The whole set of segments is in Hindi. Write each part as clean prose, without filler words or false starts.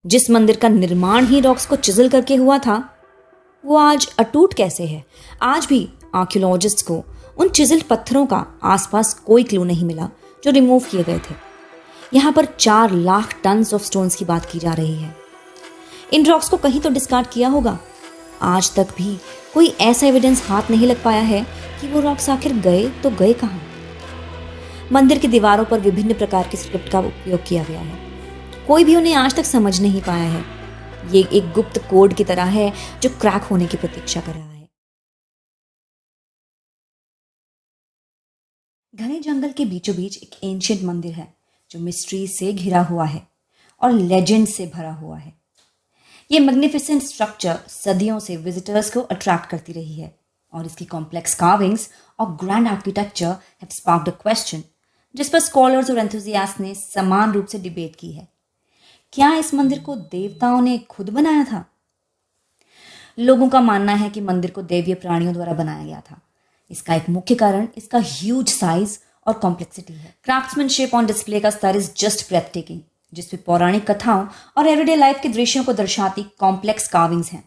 जिस मंदिर का निर्माण ही रॉक्स को चिजल करके हुआ था, वो आज अटूट कैसे है? आज भी आर्कियोलॉजिस्ट्स को उन चिजल्ड पत्थरों का आसपास कोई क्लू नहीं मिला जो रिमूव किए गए थे। यहाँ पर 4 लाख टन ऑफ स्टोन्स की बात की जा रही है। इन रॉक्स को कहीं तो डिस्कार्ड किया होगा। आज तक भी कोई ऐसा एविडेंस हाथ नहीं लग पाया है कि वो रॉक्स आखिर गए तो गए कहाँ। मंदिर की दीवारों पर विभिन्न प्रकार के स्क्रिप्ट का उपयोग किया गया है। कोई भी उन्हें आज तक समझ नहीं पाया है। ये एक गुप्त कोड की तरह है जो क्रैक होने की प्रतीक्षा कर रहा है। घने जंगल के बीचों बीच एक एंशिएंट मंदिर है जो मिस्ट्री से घिरा हुआ है और लेजेंड से भरा हुआ है। ये मैग्निफिसेंट स्ट्रक्चर सदियों से विजिटर्स को अट्रैक्ट करती रही है और इसकी कॉम्प्लेक्स कार्विंग्स और grand architecture have sparked a question जिस पर स्कॉलर्स और एंथुसियास्ट ने समान रूप से डिबेट की है। क्या इस मंदिर को देवताओं ने खुद बनाया था? लोगों का मानना है कि मंदिर को दैवीय प्राणियों द्वारा बनाया गया था। इसका एक मुख्य कारण इसका ह्यूज साइज और कॉम्प्लेक्सिटी है। क्राफ्ट्समैनशिप ऑन डिस्प्ले का स्तर इज जस्ट ब्रेथटेकिंग, जिसमें पौराणिक कथाओं और एवरीडे लाइफ के दृश्यों को दर्शाती कॉम्प्लेक्स कार्विंग्स हैं।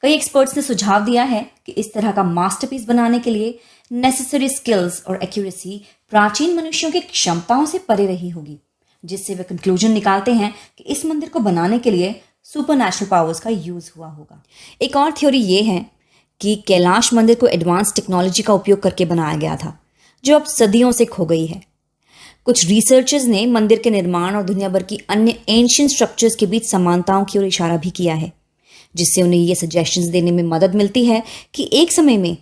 कई एक्सपर्ट्स ने सुझाव दिया है कि इस तरह का मास्टरपीस बनाने के लिए नेसेसरी स्किल्स और एक्यूरेसी प्राचीन मनुष्यों की क्षमताओं से परे रही होगी, जिससे वे कंक्लूजन निकालते हैं कि इस मंदिर को बनाने के लिए सुपरनैचुरल पावर्स का यूज हुआ होगा। एक और थ्योरी ये है कि कैलाश मंदिर को एडवांस टेक्नोलॉजी का उपयोग करके बनाया गया था, जो अब सदियों से खो गई है। कुछ रिसर्चर्स ने मंदिर के निर्माण और दुनिया भर की अन्य एंशिएंट स्ट्रक्चर्स के बीच समानताओं की ओर इशारा भी किया है, जिससे उन्हें ये सजेशंस देने में मदद मिलती है कि एक समय में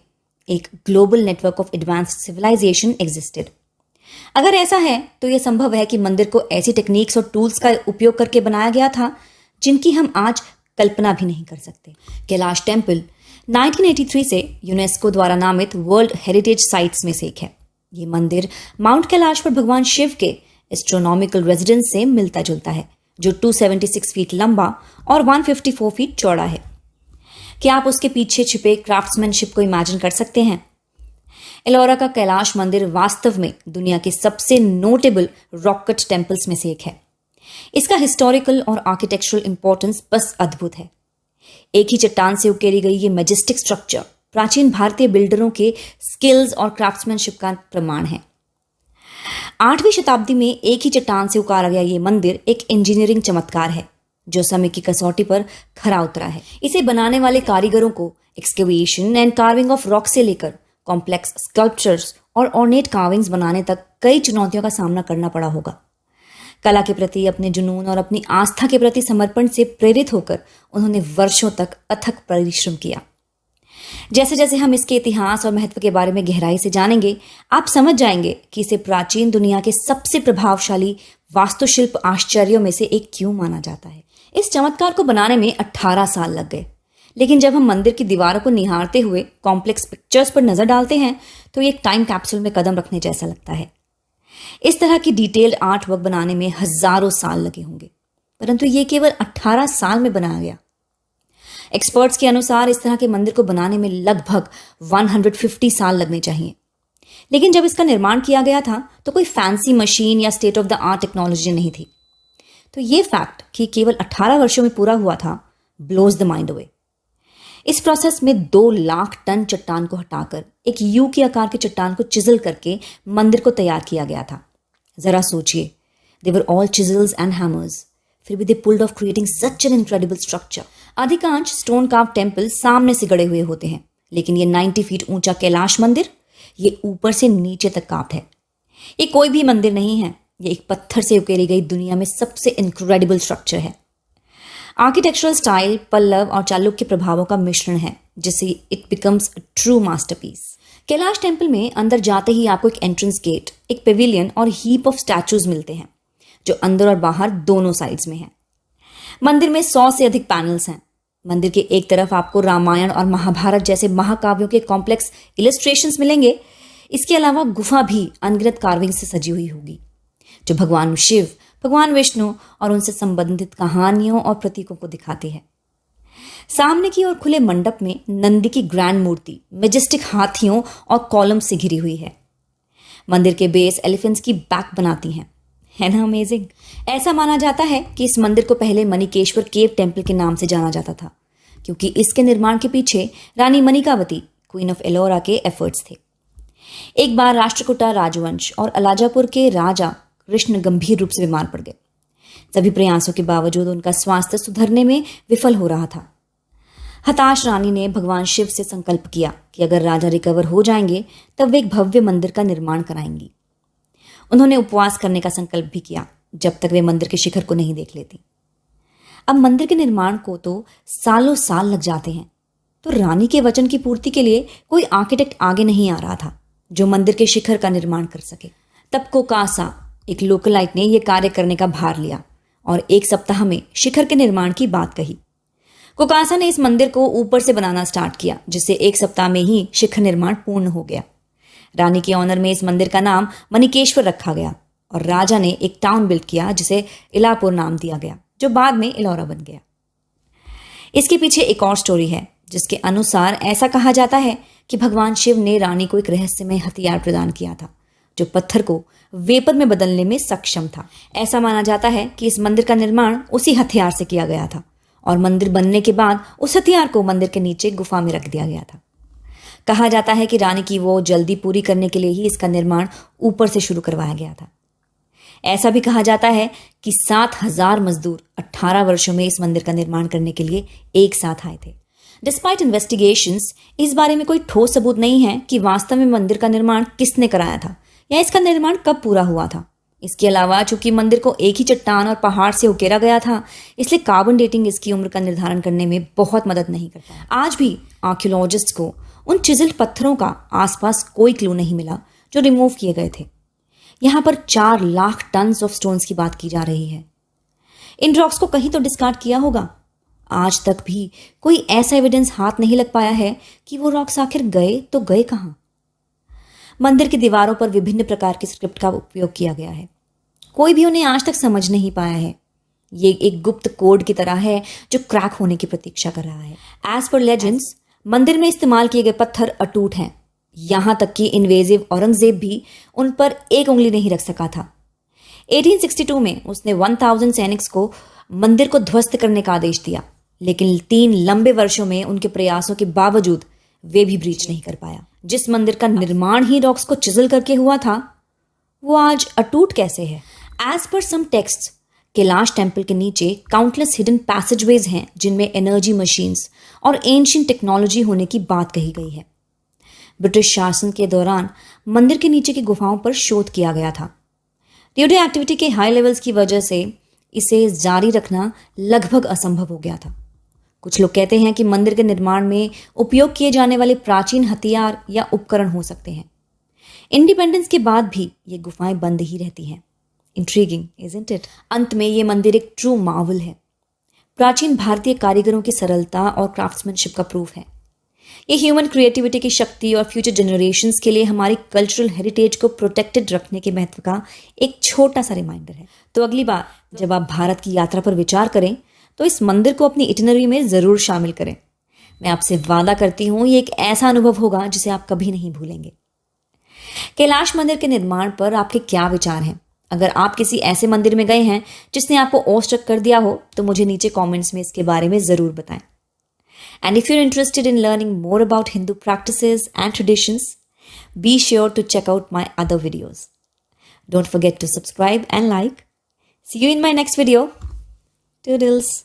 एक global network of advanced civilization existed. अगर ऐसा है तो यह संभव है कि मंदिर को ऐसी टेक्निक्स और टूल्स का उपयोग करके बनाया गया था जिनकी हम आज कल्पना भी नहीं कर सकते। कैलाश टेम्पल 1983 से यूनेस्को द्वारा नामित वर्ल्ड हेरिटेज साइट्स में से एक है। ये मंदिर माउंट कैलाश पर भगवान शिव के एस्ट्रोनॉमिकल रेजिडेंस से मिलता जुलता है, जो 276 फीट लंबा और 154 फीट चौड़ा है। क्या आप उसके पीछे छिपे क्राफ्ट्समैनशिप को इमेजिन कर सकते हैं? एलोरा का कैलाश मंदिर वास्तव में दुनिया के सबसे नोटेबल रॉक कट टेम्पल्स में से एक है। इसका हिस्टोरिकल और आर्किटेक्चरल इंपॉर्टेंस बस अद्भुत है। एक ही चट्टान से उकेरी गई ये मैजेस्टिक स्ट्रक्चर प्राचीन भारतीय बिल्डरों के स्किल्स और क्राफ्ट्समैनशिप का प्रमाण है। 8वीं शताब्दी में एक ही चट्टान से उकारा गया ये मंदिर एक इंजीनियरिंग चमत्कार है जो समय की कसौटी पर खरा उतरा है। इसे बनाने वाले कारीगरों को excavation and carving of rock से लेकर कॉम्प्लेक्स स्कल्पचर्स और ऑर्नेट कार्विंग्स बनाने तक कई चुनौतियों का सामना करना पड़ा होगा। कला के प्रति अपने जुनून और अपनी आस्था के प्रति समर्पण से प्रेरित होकर उन्होंने वर्षों तक अथक परिश्रम किया। जैसे जैसे हम इसके इतिहास और महत्व के बारे में गहराई से जानेंगे, आप समझ जाएंगे कि इसे प्राचीन दुनिया के सबसे प्रभावशाली वास्तुशिल्प आश्चर्यों में से एक क्यों माना जाता है। इस चमत्कार को बनाने में 18 साल लग गए, लेकिन जब हम मंदिर की दीवारों को निहारते हुए कॉम्प्लेक्स पिक्चर्स पर नजर डालते हैं तो ये एक टाइम कैप्सूल में कदम रखने जैसा लगता है। इस तरह की डिटेल्ड आर्ट वर्क बनाने में हजारों साल लगे होंगे, परंतु ये केवल 18 साल में बनाया गया। एक्सपर्ट्स के अनुसार इस तरह के मंदिर को बनाने में लगभग 150 साल लगने चाहिए, लेकिन जब इसका निर्माण किया गया था तो कोई फैंसी मशीन या state of the art technology नहीं थी। तो ये फैक्ट कि केवल 18 वर्षों में पूरा हुआ था ब्लोज द माइंड अवे। इस प्रोसेस में 2 लाख टन चट्टान को हटाकर एक यू के आकार के चट्टान को चिजल करके मंदिर को तैयार किया गया था। जरा सोचिए, they were all chisels and hammers, फिर भी they pulled off creating such an incredible structure. अधिकांश स्टोन कार्व टेम्पल सामने से गड़े हुए होते हैं, लेकिन ये 90 फीट ऊंचा कैलाश मंदिर ये ऊपर से नीचे तक कार्व्ड है। ये कोई भी मंदिर नहीं है, ये एक पत्थर से उकेरी गई दुनिया में सबसे इनक्रेडिबल स्ट्रक्चर है। आर्किटेक्चरल स्टाइल पल्लव और चालुक्य प्रभावों का मिश्रण है, जिससे it becomes a true masterpiece. Kailash temple में अंदर जाते ही आपको एक एंट्रेंस गेट, एक पेविलियन और हीप ऑफ स्टैचूज मिलते हैं, जो अंदर और बाहर दोनों साइड्स में हैं। मंदिर में 100 से अधिक पैनल्स हैं। मंदिर के एक तरफ आपको रामायण और महाभारत जैसे महाकाव्यों के कॉम्प्लेक्स इलस्ट्रेशंस मिलेंगे। इसके अलावा गुफा भी अनगिनत कार्विंग से सजी हुई होगी, जो भगवान शिव, भगवान विष्णु और उनसे संबंधित कहानियों और प्रतीकों को दिखाती है। सामने की ओर खुले मंडप में नंदी की ग्रैंड मूर्ति मेजेस्टिक हाथियों और कॉलम से घिरी हुई है। मंदिर के बेस एलिफेंट्स की बैक बनाती हैं। है ना अमेजिंग। ऐसा माना जाता है कि इस मंदिर को पहले मणिकेश्वर केव टेम्पल के नाम से जाना जाता था, क्योंकि इसके निर्माण के पीछे रानी मणिकावती, क्वीन ऑफ एलोरा, के एफर्ट्स थे। एक बार राष्ट्रकूटा राजवंश और अलाजापुर के राजा कृष्ण गंभीर रूप से बीमार पड़ गए। सभी प्रयासों के बावजूद उनका स्वास्थ्य सुधरने में विफल हो रहा था। हताश रानी ने भगवान शिव से संकल्प किया कि अगर राजा रिकवर हो जाएंगे तब वे एक भव्य मंदिर का निर्माण कराएंगी। उन्होंने उपवास करने का संकल्प भी किया जब तक वे मंदिर के शिखर को नहीं देख लेती। अब मंदिर के निर्माण को तो सालों साल लग जाते हैं, तो रानी के वचन की पूर्ति के लिए कोई आर्किटेक्ट आगे नहीं आ रहा था जो मंदिर के शिखर का निर्माण कर सके। तब कोकासा, एक लोकलाइट, ने यह कार्य करने का भार लिया और एक सप्ताह में शिखर के निर्माण की बात कही। कोकासा ने इस मंदिर को ऊपर से बनाना स्टार्ट किया, जिससे एक सप्ताह में ही शिखर निर्माण पूर्ण हो गया। रानी के ऑनर में इस मंदिर का नाम मणिकेश्वर रखा गया और राजा ने एक टाउन बिल्ड किया जिसे इलापुर नाम दिया गया, जो बाद में इलौरा बन गया। इसके पीछे एक और स्टोरी है, जिसके अनुसार ऐसा कहा जाता है कि भगवान शिव ने रानी को एक रहस्यमय हथियार प्रदान किया था जो पत्थर को वेपर में बदलने में सक्षम था। ऐसा माना जाता है कि इस मंदिर का निर्माण उसी हथियार से किया गया था और मंदिर बनने के बाद उस हथियार को मंदिर के नीचे गुफा में रख दिया गया था। कहा जाता है कि रानी की वो जल्दी पूरी करने के लिए ही इसका निर्माण ऊपर से शुरू करवाया गया था। ऐसा भी कहा जाता है कि 7,000 मजदूर 18 वर्षों में इस मंदिर का निर्माण करने के लिए एक साथ आए थे। डिस्पाइट इन्वेस्टिगेशंस, इस बारे में कोई ठोस सबूत नहीं है कि वास्तव में मंदिर का निर्माण किसने कराया था या इसका निर्माण कब पूरा हुआ था। इसके अलावा चूंकि मंदिर को एक ही चट्टान और पहाड़ से उकेरा गया था, इसलिए कार्बन डेटिंग इसकी उम्र का निर्धारण करने में बहुत मदद नहीं करता। आज भी आर्कियोलॉजिस्ट को उन चिजल्ड पत्थरों का आसपास कोई क्लू नहीं मिला जो रिमूव किए गए थे। यहाँ पर 4 लाख टन ऑफ स्टोन्स की बात की जा रही है। इन रॉक्स को कहीं तो डिस्कार्ड किया होगा। आज तक भी कोई ऐसा एविडेंस हाथ नहीं लग पाया है कि वो रॉक्स आखिर गए तो गए कहाँ। मंदिर की दीवारों पर विभिन्न प्रकार की स्क्रिप्ट का उपयोग किया गया है। कोई भी उन्हें आज तक समझ नहीं पाया है। ये एक गुप्त कोड की तरह है जो क्रैक होने की प्रतीक्षा कर रहा है। एज पर लेजेंड्स, मंदिर में इस्तेमाल किए गए पत्थर अटूट हैं। यहां तक कि इन्वेजिव औरंगजेब भी उन पर एक उंगली नहीं रख सका था। 1862 में उसने 1000 सैनिक्स को मंदिर को ध्वस्त करने का आदेश दिया, लेकिन 3 लंबे वर्षों में उनके प्रयासों के बावजूद वे भी ब्रीच नहीं कर पाया। जिस मंदिर का निर्माण ही रॉक्स को चिजल करके हुआ था, वो आज अटूट कैसे है? एज पर सम टेक्स्ट, कैलाश टेम्पल के नीचे काउंटलेस हिडन पैसेजवेज हैं जिनमें एनर्जी मशीन्स और एंशिएंट टेक्नोलॉजी होने की बात कही गई है। ब्रिटिश शासन के दौरान मंदिर के नीचे की गुफाओं पर शोध किया गया था। रेडियो एक्टिविटी के हाई लेवल्स की वजह से इसे जारी रखना लगभग असंभव हो गया था। कुछ लोग कहते हैं कि मंदिर के निर्माण में उपयोग किए जाने वाले प्राचीन हथियार या उपकरण हो सकते हैं। इंडिपेंडेंस के बाद भी ये गुफाएं बंद ही रहती हैं। Intriguing, isn't it? अंत में ये मंदिर एक ट्रू मार्वल है। प्राचीन भारतीय कारीगरों की सरलता और क्राफ्ट्समैनशिप का प्रूफ है। ये ह्यूमन क्रिएटिविटी की शक्ति और फ्यूचर जनरेशंस के लिए हमारी कल्चरल हेरिटेज को प्रोटेक्टेड रखने के महत्व का एक छोटा सा रिमाइंडर है। तो अगली बार जब आप भारत की यात्रा पर विचार करें तो इस मंदिर को अपनी इटिनरी में ज़रूर शामिल करें। मैं आपसे वादा करती हूँ ये एक ऐसा अनुभव होगा जिसे आप कभी नहीं भूलेंगे। कैलाश मंदिर के निर्माण पर आपके क्या विचार हैं? अगर आप किसी ऐसे मंदिर में गए हैं जिसने आपको ऑस्ट्रक कर दिया हो तो मुझे नीचे कमेंट्स में इसके बारे में ज़रूर बताएं। And if you're interested in learning more about Hindu practices and traditions, be sure to check out my other videos. Don't forget to subscribe and like. See you in my next video. Toodles.